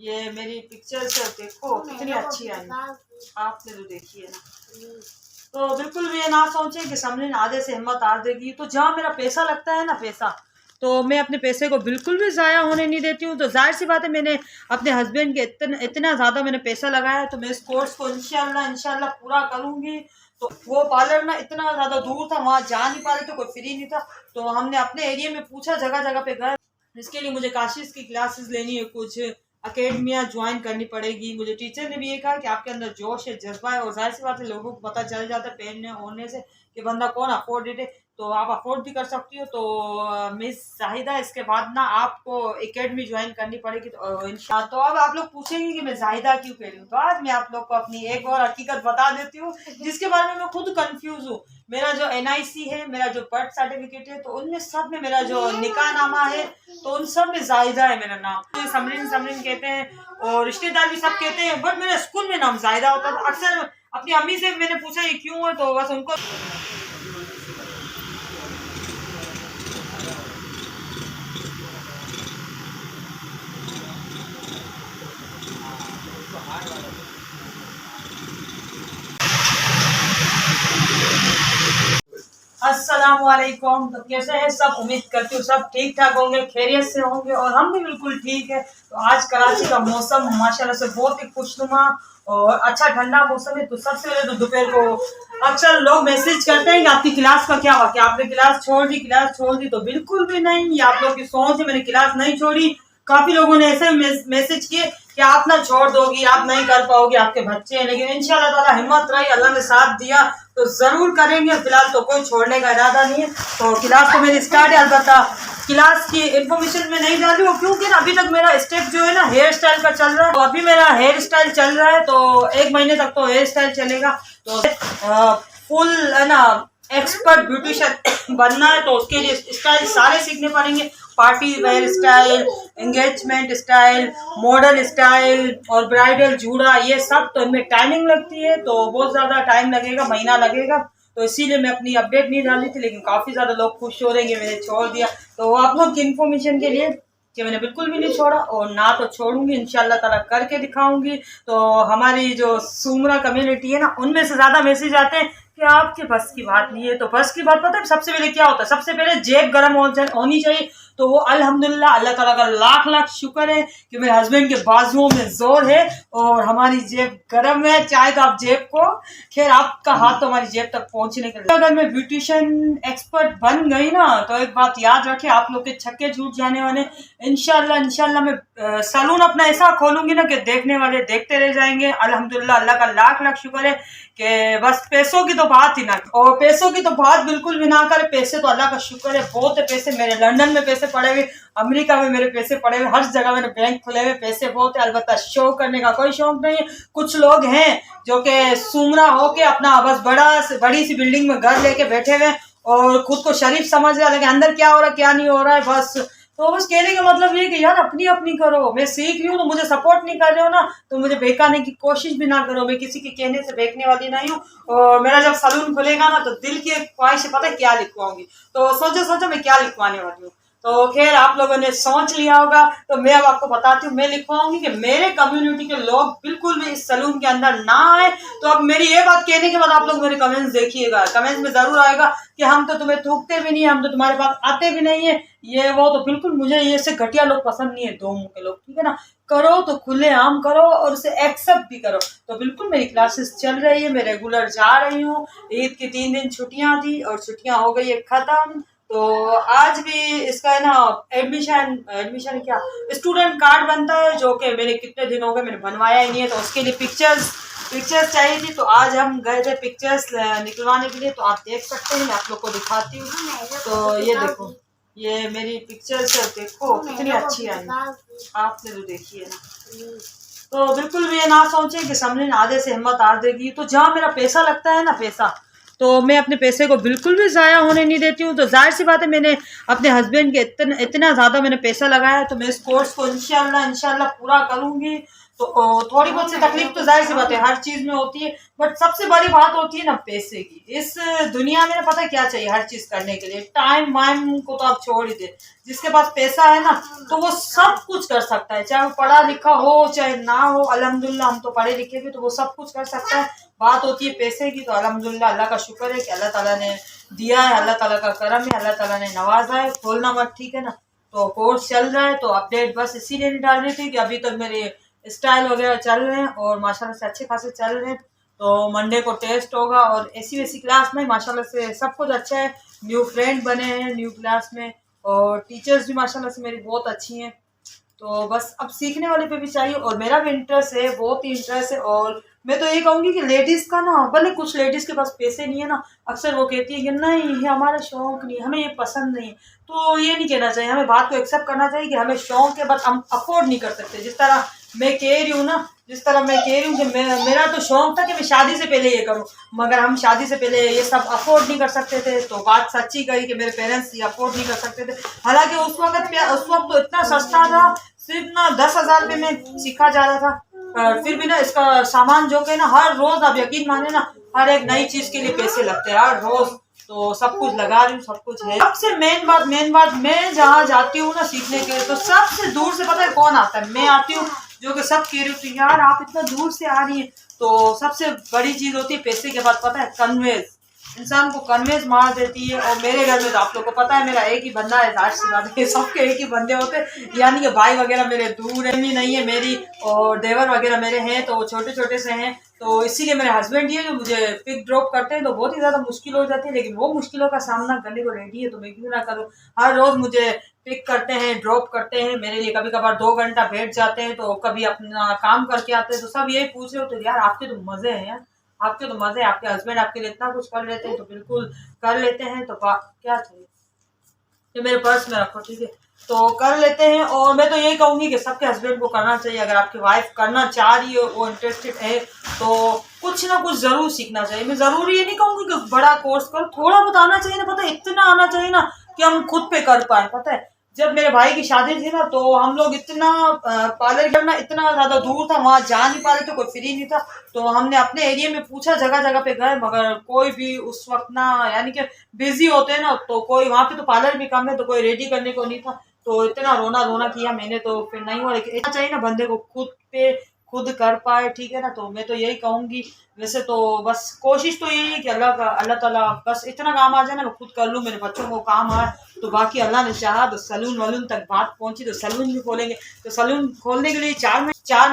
ये मेरी पिक्चर्स देखो कितनी अच्छी आई, आपने तो देखी है ना। तो बिल्कुल भी ये ना सोचे कि समरीन आधे से हिम्मत हार देगी। तो जहाँ मेरा पैसा लगता है ना, पैसा, तो मैं अपने पैसे को बिल्कुल भी ज़ाया होने नहीं देती हूँ। तो जाहिर सी बात है, मैंने अपने हस्बैंड के इतना ज़्यादा मैंने पैसा लगाया है, तो मैं इस कोर्स को इंशाल्लाह पूरा करूँगी। तो वो पार्लर ना इतना ज़्यादा दूर था, वहाँ जा नहीं पा रहे थे, कोई फ्री नहीं था। तो हमने अपने एरिया में पूछा, जगह जगह पे गए। इसके लिए मुझे काशिश की क्लासेस लेनी है, कुछ अकेडमियाँ ज्वाइन करनी पड़ेगी। मुझे टीचर ने भी ये कहा कि आपके अंदर जोश है, जज्बा है, और जाहिर सी बात है लोगों को पता चल जाता है पहनने होने से कि बंदा कौन अफोर्डेड है। तो आप अफोर्ड भी कर सकती हो। तो मिस जाहिदा, इसके बाद ना आपको एकेडमी ज्वाइन करनी पड़ेगी। तो इंशाल्लाह। तो अब आप लोग पूछेंगे कि मैं जाहिदा क्यों कह रही हूँ, तो आज मैं आप लोग को अपनी एक और हकीकत बता देती हूँ जिसके बारे में मैं खुद कंफ्यूज हूँ। मेरा जो NIC है, मेरा जो बर्थ सर्टिफिकेट है, तो उनमें सब में मेरा जो निकाह नामा है, तो उन सब में जाहिदा है मेरा नाम। तो समरीन समरीन कहते हैं और रिश्तेदार भी सब कहते हैं, बट मेरे स्कूल में नाम जाहिदा होता था। अक्सर अपनी अम्मी से मैंने पूछा ये क्यों है, तो बस उनको अस्सलामुअलैकुम। तो कैसे हैं सब? उम्मीद करती हूँ सब ठीक ठाक होंगे, खैरियत से होंगे, और हम भी बिल्कुल ठीक है। तो आज कराची का मौसम माशाल्लाह से बहुत ही खुशनुमा और अच्छा ठंडा मौसम है। तो सबसे पहले तो दोपहर को अक्सर लोग मैसेज करते हैं कि आपकी क्लास का क्या हुआ, कि आपने क्लास छोड़ दी। तो बिल्कुल भी नहीं, ये आप लोग की सोच है, मैंने क्लास नहीं छोड़ी। काफी लोगों ने ऐसे मैसेज किए कि आप ना छोड़ दोगी, आप नहीं कर पाओगी, आपके बच्चे हैं। लेकिन इंशाल्लाह ताला हिम्मत रही, अल्लाह ने साथ दिया, तो जरूर करेंगे। फिलहाल तो कोई छोड़ने का इरादा नहीं है। तो क्लास तो मेरी स्टार्ट है, अलबत्ता क्लास की इंफॉर्मेशन में नहीं डाली हूँ, क्योंकि ना अभी तक मेरा स्टेप जो है ना हेयर स्टाइल का चल रहा है। तो अभी मेरा हेयर स्टाइल चल रहा है, तो 1 महीने तक तो हेयर स्टाइल चलेगा। तो फुल है ना एक्सपर्ट ब्यूटिशियन बनना है, तो उसके लिए स्टाइल सारे सीखने पड़ेंगे। Party wear style, engagement style, model style और ब्राइडल जूड़ा, ये सब। तो इनमें टाइमिंग लगती है, तो बहुत ज़्यादा टाइम लगेगा, महीना लगेगा। तो इसीलिए मैं अपनी अपडेट नहीं डाली थी, लेकिन काफ़ी ज़्यादा लोग खुश हो रहे हैं कि मैंने छोड़ दिया। तो आप लोग की इन्फॉर्मेशन के लिए कि मैंने बिल्कुल भी नहीं छोड़ा, और ना तो छोड़ूंगी, इंशाल्लाह ताला करके दिखाऊंगी। तो हमारी जो सुमरा कम्युनिटी है ना, उनमें से ज़्यादा मैसेज आते हैं कि आपके बस की बात नहीं है। तो बस की बात पता है सबसे पहले क्या होता है? सबसे पहले जेब गर्म होनी चाहिए। तो वो अल्हम्दुलिल्लाह अल्लाह ताला का लाख लाख शुक्र है कि मेरे हस्बैंड के बाजुओं में जोर है और हमारी जेब गर्म है। चाहे तो आप जेब को, खैर आपका हाथ तो हमारी जेब तक पहुंचने के लिए। अगर मैं ब्यूटिशियन एक्सपर्ट बन गई ना, तो एक बात याद रखें, आप लोग के छक्के छूट जाने वाले। इंशाल्लाह मैं सैलून अपना ऐसा खोलूंगी ना कि देखने वाले देखते रह जाएंगे। अल्हम्दुलिल्लाह अल्लाह का लाख लाख शुक्र है कि बस पैसों की तो बात ही ना, और पैसों की तो बात बिल्कुल भी ना करे। पैसे तो अल्लाह का शुक्र है बहुत है पैसे। मेरे लंदन में पैसे पड़े हुए, अमेरिका में मेरे पैसे पड़े हुए, हर जगह मेरे बैंक खुले हुए, पैसे बहुत है। अलबत्ता शो करने का कोई शौक नहीं है। कुछ लोग हैं जो कि सुमरा होके अपना बस बड़ी सी बिल्डिंग में घर लेके बैठे हुए और खुद को शरीफ समझ रहे हैं, लेकिन अंदर क्या हो रहा है क्या नहीं हो रहा है बस। तो बस कहने का मतलब ये कि यार अपनी अपनी करो। मैं सीख रही हूँ तो मुझे सपोर्ट नहीं कर रहे हो ना, तो मुझे बहकाने की कोशिश भी ना करो। मैं किसी के कहने से बहकने वाली नहीं हूँ। और मेरा जब सलून खुलेगा ना, तो दिल की एक ख्वाहिश है, पता है क्या लिखवाऊंगी? तो सोचो मैं क्या लिखवाने वाली हूँ। तो खैर आप लोगों ने सोच लिया होगा, तो मैं अब आपको बताती हूँ। मैं लिखवाऊंगी कि मेरे कम्युनिटी के लोग बिल्कुल भी इस सलून के अंदर ना आए। तो अब मेरी ये बात कहने के बाद आप लोग मेरे कमेंट्स देखिएगा, कमेंट्स में जरूर आएगा कि हम तो तुम्हें थूकते भी नहीं है, हम तो तुम्हारे पास आते भी नहीं है, ये वो। तो बिल्कुल मुझे ये से घटिया लोग पसंद नहीं है, दो मुंह के लोग, ठीक है ना। करो तो खुले आम करो और उसे एक्सेप्ट भी करो। तो बिल्कुल मेरी क्लासेस चल रही है, मैं रेगुलर जा रही हूँ। ईद की 3 दिन छुट्टियां थी और छुट्टियां हो गई है खत्म। तो आज भी इसका है ना एडमिशन क्या स्टूडेंट कार्ड बनता है, जो कि मेरे कितने दिन हो गए मैंने बनवाया ही नहीं है। तो उसके लिए पिक्चर्स चाहिए थी, तो आज हम गए थे पिक्चर्स निकलवाने के लिए। तो आप देख सकते हैं, मैं आप लोग को दिखाती हूँ। तो ये देखो, ये मेरी पिक्चर्स देखो कितनी अच्छी आई, आपने तो देखी है ना। तो बिल्कुल भी ये ना सोचे कि समरीन आधे से हिम्मत हार देगी। तो जहाँ मेरा पैसा लगता है ना, पैसा, तो मैं अपने पैसे को बिल्कुल भी ज़ाया होने नहीं देती हूँ। तो जाहिर सी बात है, मैंने अपने हस्बैंड के इतना ज़्यादा मैंने पैसा लगाया है, तो मैं इस कोर्स को इंशाल्लाह पूरा करूँगी। तो थोड़ी बहुत सी तकलीफ तो जाहिर सी बात है हर चीज़ में होती है, बट सबसे बड़ी बात होती है ना पैसे की। इस दुनिया में ना पता क्या चाहिए हर चीज़ करने के लिए? टाइम वाइम को तो आप छोड़ ही दे, जिसके पास पैसा है ना तो वो सब कुछ कर सकता है, चाहे वो पढ़ा लिखा हो चाहे ना हो। अल्हम्दुलिल्लाह हम तो पढ़े लिखे भी, तो वो सब कुछ कर सकता है। बात होती है पैसे की, तो अल्हम्दुलिल्लाह अल्लाह का शुक्र है कि अल्लाह ताला ने दिया है, अल्लाह ताला का करम है, अल्लाह ताला ने नवाजा है। खोलना मत, ठीक है ना। तो कोर्स चल रहा है, तो अपडेट बस इसीलिए नहीं डाल रही थी कि अभी तक मेरे स्टाइल वगैरह चल रहे हैं और माशाल्लाह से अच्छे खासे चल रहे हैं। तो मंडे को टेस्ट होगा और ऐसी वैसी क्लास में माशाल्लाह से सब कुछ अच्छा है। न्यू फ्रेंड बने हैं न्यू क्लास में, और टीचर्स भी माशाल्लाह से मेरी बहुत अच्छी हैं। तो बस अब सीखने वाले पे भी चाहिए, और मेरा भी इंटरेस्ट है, बहुत ही इंटरेस्ट है। और मैं तो ये कहूँगी कि लेडीज़ का ना, भले कुछ लेडीज़ के पास पैसे नहीं है ना, अक्सर वो कहती है कि नहीं ये हमारा शौक नहीं है, हमें ये पसंद नहीं है। तो ये नहीं कहना चाहिए, हमें बात को एक्सेप्ट करना चाहिए कि हमें शौक है बट हम अफोर्ड नहीं कर सकते। जिस तरह मैं कह रही हूँ ना, जिस तरह मैं कह रही हूँ कि मेरा तो शौक था कि मैं शादी से पहले ये करूँ, मगर हम शादी से पहले ये सब अफोर्ड नहीं कर सकते थे। तो बात सच्ची कही कि मेरे पेरेंट्स ये अफोर्ड नहीं कर सकते थे। हालांकि उस वक्त तो इतना सस्ता था, सिर्फ ना 10,000 रुपये में सीखा जा रहा था। पर फिर भी ना इसका सामान जो कि ना हर रोज, आप यकीन माने ना, हर एक नई चीज के लिए पैसे लगते हैं हर रोज। तो सब कुछ लगा रही हूँ, सब कुछ है। सबसे मेन बात मैं जहाँ जाती हूँ ना सीखने के लिए, तो सबसे दूर से पता है कौन आता है? मैं आती हूँ, जो कि सब कह रही होती है यार आप इतना दूर से आ रही है। तो सबसे बड़ी चीज होती है पैसे के बाद, पता है, कन्वेंस। इंसान को कन्वेंस मार देती है। और मेरे घर में तो आप लोग को पता है मेरा एक ही बंदा है, जाहिर सी बात है सबके एक ही बंदे होते हैं, यानी कि भाई वगैरह मेरे दूर है भी नहीं है मेरी, और देवर वगैरह मेरे हैं तो छोटे छोटे से हैं। तो इसीलिए मेरे हस्बैंड ही है जो मुझे पिक ड्रॉप करते हैं। तो बहुत ही ज़्यादा मुश्किल हो जाती है, लेकिन वो मुश्किलों का सामना करने को रेडी है, तो मैं क्यों ना करूँ। हर रोज़ मुझे पिक करते हैं, ड्रॉप करते हैं मेरे लिए, कभी कभार 2 घंटा बैठ जाते हैं, तो कभी अपना काम करके आते हैं। तो सब यही पूछ रहे होते हैं यार आपके तो मज़े हैं यार, आपके तो मज़े, आपके हस्बैंड आपके लिए इतना कुछ कर लेते हैं, तो बिल्कुल कर लेते हैं। तो क्या चाहिए, ये मेरे पर्स में रखो, ठीक है। तो कर लेते हैं। और मैं तो यही कहूँगी कि सबके हस्बैंड को करना चाहिए। अगर आपकी वाइफ करना चाह रही है, वो इंटरेस्टेड है, तो कुछ ना कुछ ज़रूर सीखना चाहिए। मैं ज़रूरी ये नहीं कहूँगी कि बड़ा कोर्स करो, थोड़ा बहुत आना चाहिए ना, पता है, इतना आना चाहिए ना कि हम खुद पे कर पाए। पता है जब मेरे भाई की शादी थी ना, तो हम लोग इतना पार्लर करना इतना ज़्यादा दूर था, वहाँ जा नहीं पा रहे थे, कोई फ्री नहीं था। तो हमने अपने एरिया में पूछा, जगह जगह पे गए, मगर कोई भी उस वक्त ना, यानी कि बिजी होते हैं ना, तो कोई वहाँ पे तो पार्लर भी कम है, तो कोई रेडी करने को नहीं था। तो इतना रोना रोना किया मैंने, तो फिर नहीं हुआ। लेकिन इतना चाहिए ना बंदे को खुद पे खुद कर पाए, ठीक है ना। तो मैं तो यही कहूँगी। वैसे तो बस कोशिश तो यही है कि अल्लाह ताला बस इतना काम आ जाए ना, मैं खुद कर लूँ, मेरे बच्चों को काम आए। तो बाकी अल्लाह ने चाहा तो सलून वलून तक बात पहुंची, तो सलून भी खोलेंगे। तो सलून खोलने के लिए 4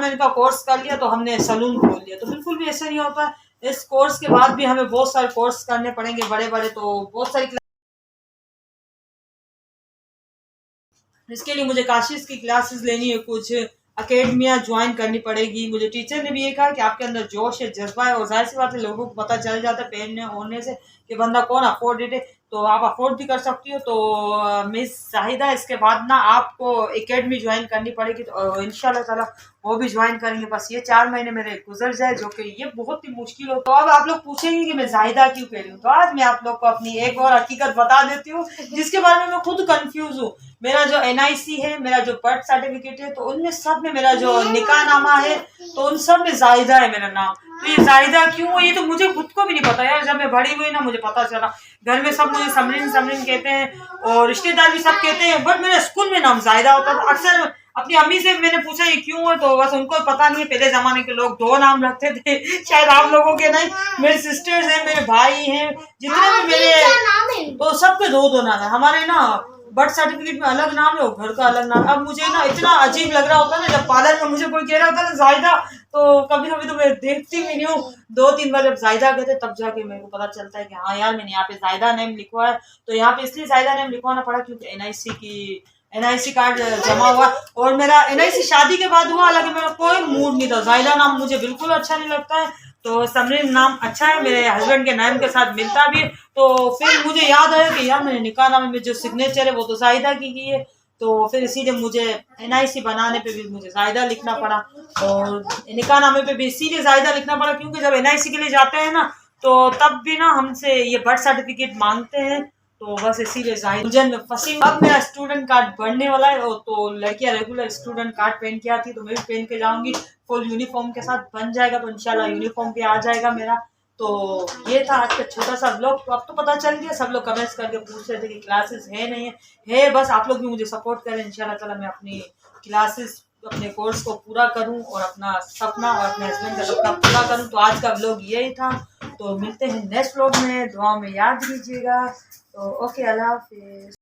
महीने का कोर्स कर लिया, तो हमने सलून खोल लिया। तो बिल्कुल भी ऐसा नहीं होता है। इस कोर्स के बाद भी हमें बहुत सारे कोर्स करने पड़ेंगे बड़े बड़े, तो बहुत सारी इसके लिए मुझे काशिश की क्लासेस लेनी है, कुछ अकेडमियाँ ज्वाइन करनी पड़ेगी। मुझे टीचर ने भी ये कहा कि आपके अंदर जोश है, जज्बा है, और जाहिर सी बात है लोगों को पता चल जाता है पहनने होने से कि बंदा कौन अफोर्डेड है। तो आप अफोर्ड भी कर सकती हो। तो मिस जाहिदा, इसके बाद ना आपको एकेडमी ज्वाइन करनी पड़ेगी, तो इंशाल्लाह ताला वो भी ज्वाइन करेंगे। बस ये 4 महीने मेरे गुजर जाए, जो कि ये बहुत ही मुश्किल हो। तो अब आप लोग पूछेंगे कि मैं जाहिदा क्यों कह रही हूँ, तो आज मैं आप लोग को अपनी एक और हकीकत बता देती हूँ, जिसके बारे में मैं खुद कंफ्यूज हूँ। मेरा जो NIC है, मेरा जो बर्थ सर्टिफिकेट है, तो उनमें सब में मेरा जो निकाह नामा है, तो उन सब में जाहिदा है मेरा नाम। तो ये जाहिदा क्यों है, ये तो मुझे खुद को भी नहीं पता यार। जब मैं बड़ी हुई ना, मुझे पता चला। घर में सब मुझे समरीन समरीन कहते हैं, और रिश्तेदार भी सब कहते हैं, बट मेरे स्कूल में नाम जाहिदा होता था। अक्सर अपनी अम्मी से मैंने पूछा ये क्यों है, तो बस उनको पता नहीं है। पहले जमाने के लोग 2 नाम रखते थे, शायद आप लोगों के नहीं। मेरे सिस्टर्स हैं, मेरे भाई हैं, जितने भी मेरे, तो सबके 2 नाम है। हमारे ना बर्थ सर्टिफिकेट में अलग नाम है और घर का अलग नाम। अब मुझे ना इतना अजीब लग रहा होता है ना, जब पार्लर में मुझे कोई कह रहा होता है ना जाहिदा, तो कभी कभी तो मैं देखती भी नहीं हूँ। 2-3 बार जब जाहिदा कहते तब जाके मेरे को पता चलता है कि हाँ यार मैंने यहाँ पे जाहिदा नेम लिखवा है। तो यहाँ पे इसलिए जाहिदा नेम लिखवाना पड़ा क्योंकि NIC कार्ड जमा हुआ, और मेरा NIC शादी के बाद हुआ। हालांकि मेरा कोई मूड नहीं था, जाहिदा नाम मुझे बिल्कुल अच्छा नहीं लगता है। तो समरीन नाम अच्छा है, मेरे हस्बैंड के नाम के साथ मिलता भी है। तो फिर मुझे याद आया कि यार मेरे निकाह नामे में जो सिग्नेचर है वो तो जाहिदा की है। तो फिर इसीलिए मुझे NIC बनाने पे भी मुझे जाहिदा लिखना पड़ा, और निकाह नामे पे भी इसीलिए जाहिदा लिखना पड़ा क्योंकि जब NIC के लिए जाते हैं ना, तो तब भी ना हमसे ये बर्थ सर्टिफिकेट मांगते हैं। तो बस इसीलिए जाहिद फसीम। अब मेरा स्टूडेंट कार्ड बनने वाला है, तो लड़कियां रेगुलर स्टूडेंट कार्ड पहन के आती है, तो मैं भी पहन के जाऊंगी फुल यूनिफॉर्म के साथ। बन जाएगा तो इंशाल्लाह यूनिफॉर्म पे आ जाएगा मेरा। तो ये था आज का छोटा सा ब्लॉग। तो अब तो पता चल गया, सब लोग कमेंट्स करके पूछ रहे थे कि क्लासेस है नहीं है। बस आप लोग भी मुझे सपोर्ट करें, इंशाल्लाह ताला मैं अपनी क्लासेस अपने कोर्स को पूरा करूं और अपना सपना और अपने हस्बैंड का सपना पूरा करूं। तो आज का ब्लॉग यही था। तो मिलते हैं नेक्स्ट ब्लॉग में, दुआ में याद कीजिएगा। तो ओके, अल्लाह हाफिज़।